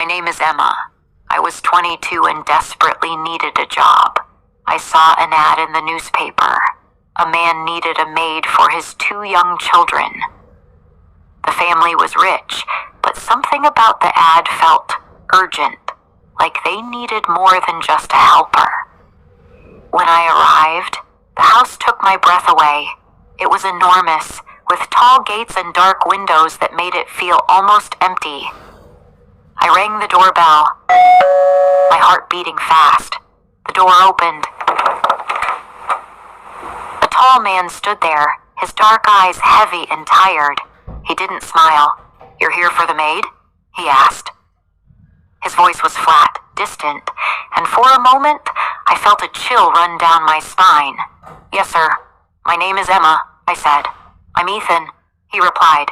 My name is Emma. I was 22 and desperately needed a job. I saw an ad in the newspaper. A man needed a maid for his 2 young children. The family was rich, but something about the ad felt urgent, like they needed more than just a helper. When I arrived, the house took my breath away. It was enormous, with tall gates and dark windows that made it feel almost empty. I rang the doorbell, my heart beating fast. The door opened. A tall man stood there, his dark eyes heavy and tired. He didn't smile. "You're here for the maid?" he asked. His voice was flat, distant, and for a moment, I felt a chill run down my spine. "Yes, sir. My name is Emma," I said. "I'm Ethan," he replied.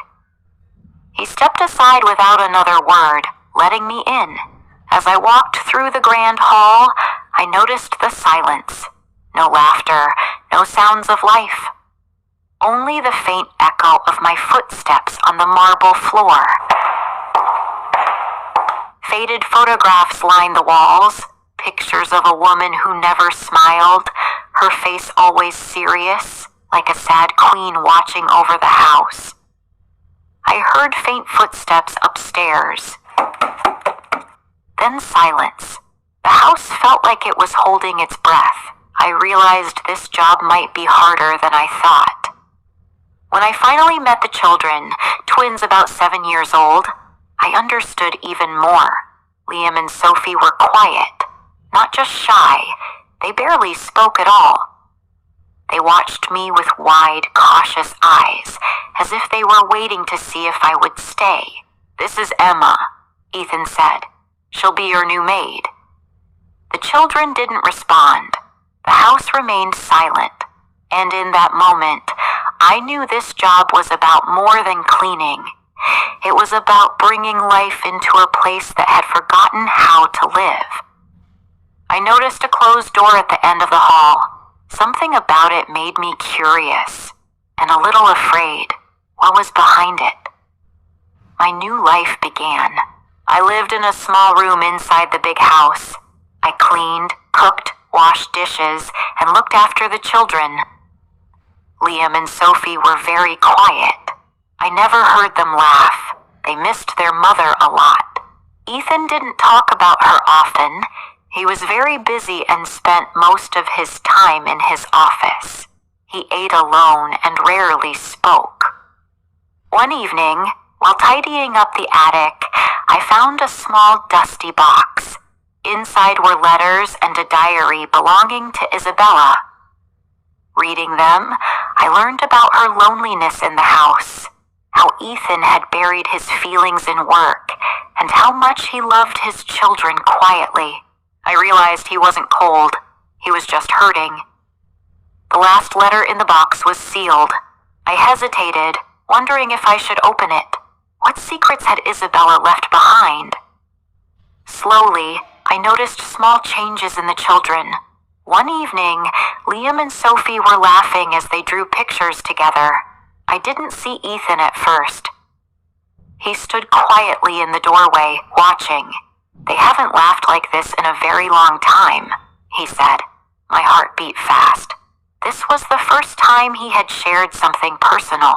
He stepped aside without another word, letting me in. As I walked through the grand hall, I noticed the silence. No laughter, no sounds of life. Only the faint echo of my footsteps on the marble floor. Faded photographs lined the walls, pictures of a woman who never smiled, her face always serious, like a sad queen watching over the house. I heard faint footsteps upstairs. Then silence. The house felt like it was holding its breath. I realized this job might be harder than I thought. When I finally met the children, twins about 7 years old, I understood even more. Liam and Sophie were quiet, not just shy. They barely spoke at all. They watched me with wide, cautious eyes, as if they were waiting to see if I would stay. "This is Emma," Ethan said. "She'll be your new maid." The children didn't respond. The house remained silent, and in that moment, I knew this job was about more than cleaning. It was about bringing life into a place that had forgotten how to live. I noticed a closed door at the end of the hall. Something about it made me curious and a little afraid. What was behind it? My new life began. I lived in a small room inside the big house. I cleaned, cooked, washed dishes, and looked after the children. Liam and Sophie were very quiet. I never heard them laugh. They missed their mother a lot. Ethan didn't talk about her often. He was very busy and spent most of his time in his office. He ate alone and rarely spoke. One evening, while tidying up the attic, I found a small dusty box. Inside were letters and a diary belonging to Isabella. Reading them, I learned about her loneliness in the house, how Ethan had buried his feelings in work, and how much he loved his children quietly. I realized he wasn't cold. He was just hurting. The last letter in the box was sealed. I hesitated, wondering if I should open it. What secrets had Isabella left behind? Slowly, I noticed small changes in the children. One evening, Liam and Sophie were laughing as they drew pictures together. I didn't see Ethan at first. He stood quietly in the doorway, watching. "They haven't laughed like this in a very long time," he said. My heart beat fast. This was the first time he had shared something personal.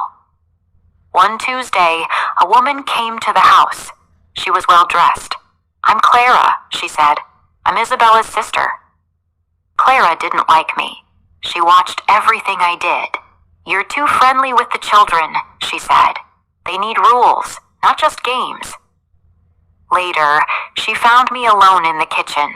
One Tuesday, a woman came to the house. She was well dressed. "I'm Clara," she said. "I'm Isabella's sister." Clara didn't like me. She watched everything I did. "You're too friendly with the children," she said. "They need rules, not just games." Later, she found me alone in the kitchen.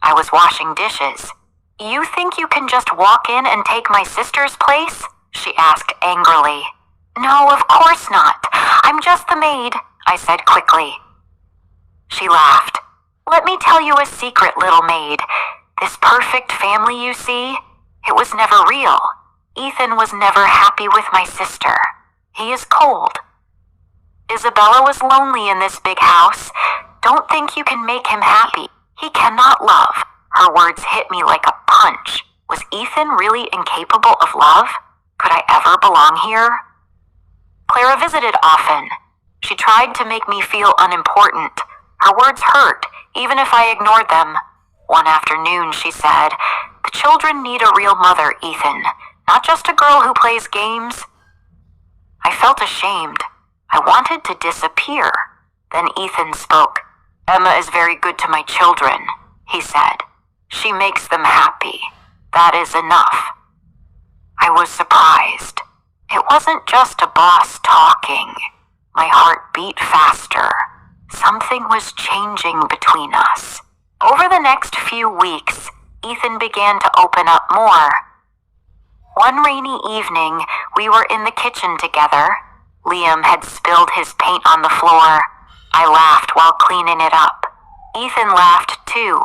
I was washing dishes. "You think you can just walk in and take my sister's place?" she asked angrily. "No, of course not. I'm just the maid," I said quickly. She laughed. "Let me tell you a secret, little maid. This perfect family you see, it was never real. Ethan was never happy with my sister. He is cold. Isabella was lonely in this big house. Don't think you can make him happy. He cannot love." Her words hit me like a punch. Was Ethan really incapable of love? Could I ever belong here? Clara visited often. She tried to make me feel unimportant. Her words hurt, even if I ignored them. One afternoon, she said, "The children need a real mother, Ethan, not just a girl who plays games." I felt ashamed. I wanted to disappear. Then Ethan spoke. "Emma is very good to my children," he said. "She makes them happy. That is enough." I was surprised. It wasn't just a boss talking. My heart beat faster. Something was changing between us. Over the next few weeks, Ethan began to open up more. One rainy evening, we were in the kitchen together. Liam had spilled his paint on the floor. I laughed while cleaning it up. Ethan laughed too.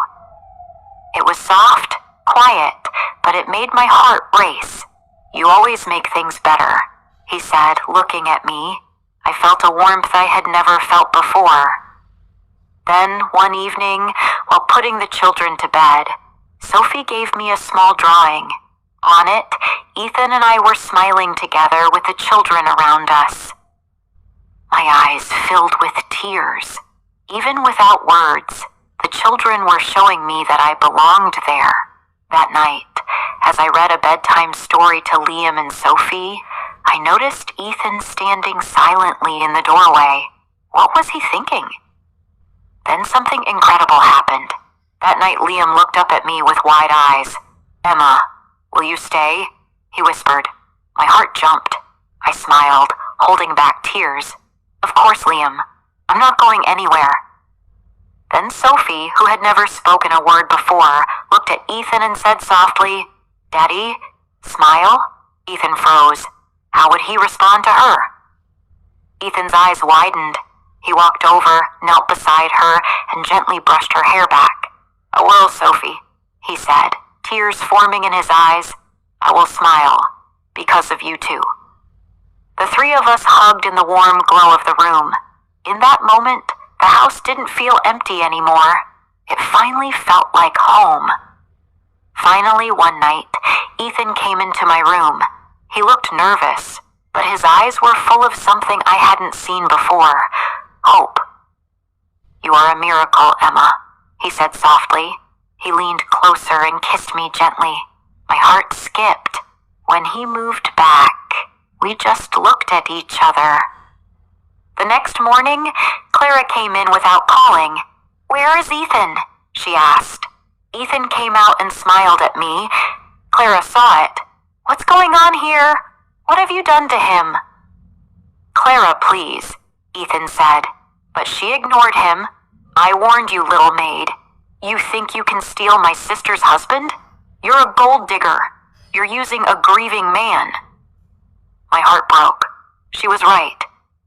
It was soft, quiet, but it made my heart race. "You always make things better," he said, looking at me. I felt a warmth I had never felt before. Then, one evening, while putting the children to bed, Sophie gave me a small drawing. On it, Ethan and I were smiling together with the children around us. My eyes filled with tears. Even without words, the children were showing me that I belonged there. That night, as I read a bedtime story to Liam and Sophie, I noticed Ethan standing silently in the doorway. What was he thinking? Then something incredible happened. That night, Liam looked up at me with wide eyes. "Emma, will you stay?" he whispered. My heart jumped. I smiled, holding back tears. "Of course, Liam. I'm not going anywhere." Then Sophie, who had never spoken a word before, looked at Ethan and said softly, "Daddy, smile?" Ethan froze. How would he respond to her? Ethan's eyes widened. He walked over, knelt beside her, and gently brushed her hair back. "I will, Sophie," he said, tears forming in his eyes. "I will smile, because of you two." The three of us hugged in the warm glow of the room. In that moment, the house didn't feel empty anymore. It finally felt like home. Finally, one night, Ethan came into my room. He looked nervous, but his eyes were full of something I hadn't seen before. Hope. "You are a miracle, Emma," he said softly. He leaned closer and kissed me gently. My heart skipped. When he moved back, we just looked at each other. The next morning, Clara came in without calling. "Where is Ethan?" she asked. Ethan came out and smiled at me. Clara saw it. "What's going on here? What have you done to him?" "Clara, please," Ethan said, but she ignored him. "I warned you, little maid. You think you can steal my sister's husband? You're a gold digger. You're using a grieving man." My heart broke. She was right.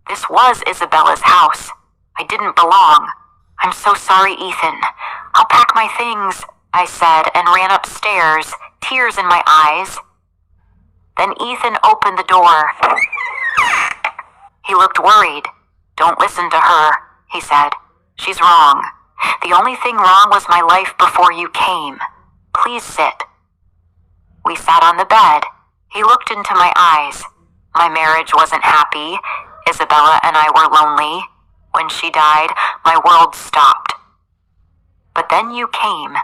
This was Isabella's house. I didn't belong. "I'm so sorry, Ethan. I'll pack my things," I said, and ran upstairs, tears in my eyes. Then Ethan opened the door. He looked worried. "Don't listen to her," he said. "She's wrong. The only thing wrong was my life before you came. Please sit." We sat on the bed. He looked into my eyes. My marriage wasn't happy. Isabella and I were lonely. When she died, my world stopped. But then you came.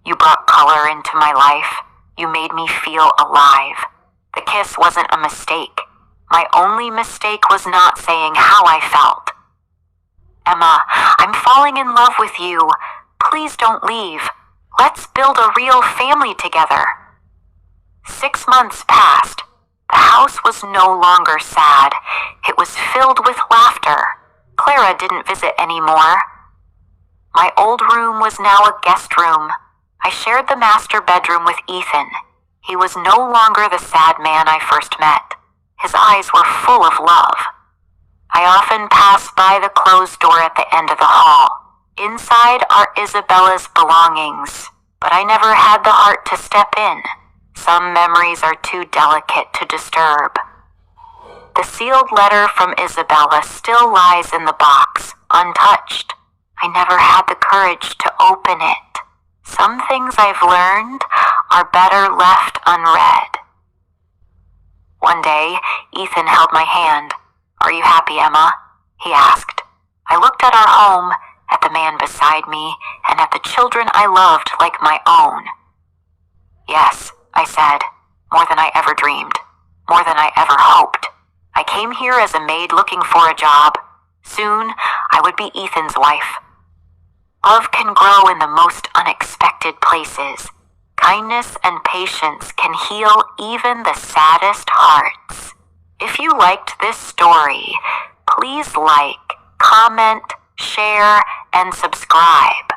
You brought color into my life. You made me feel alive. The kiss wasn't a mistake. My only mistake was not saying how I felt. "Emma, I'm falling in love with you. Please don't leave. Let's build a real family together." 6 months passed. The house was no longer sad. It was filled with laughter. Clara didn't visit anymore. My old room was now a guest room. I shared the master bedroom with Ethan. He was no longer the sad man I first met. His eyes were full of love. I often passed by the closed door at the end of the hall. Inside are Isabella's belongings, but I never had the heart to step in. Some memories are too delicate to disturb. The sealed letter from Isabella still lies in the box, untouched. I never had the courage to open it. Some things I've learned are better left unread. One day, Ethan held my hand. "Are you happy, Emma?" he asked. I looked at our home, at the man beside me, and at the children I loved like my own. Yes, I said, more than I ever dreamed, more than I ever hoped. I came here as a maid looking for a job. Soon, I would be Ethan's wife. Love can grow in the most unexpected places. Kindness and patience can heal even the saddest hearts. If you liked this story, please like, comment, share, and subscribe.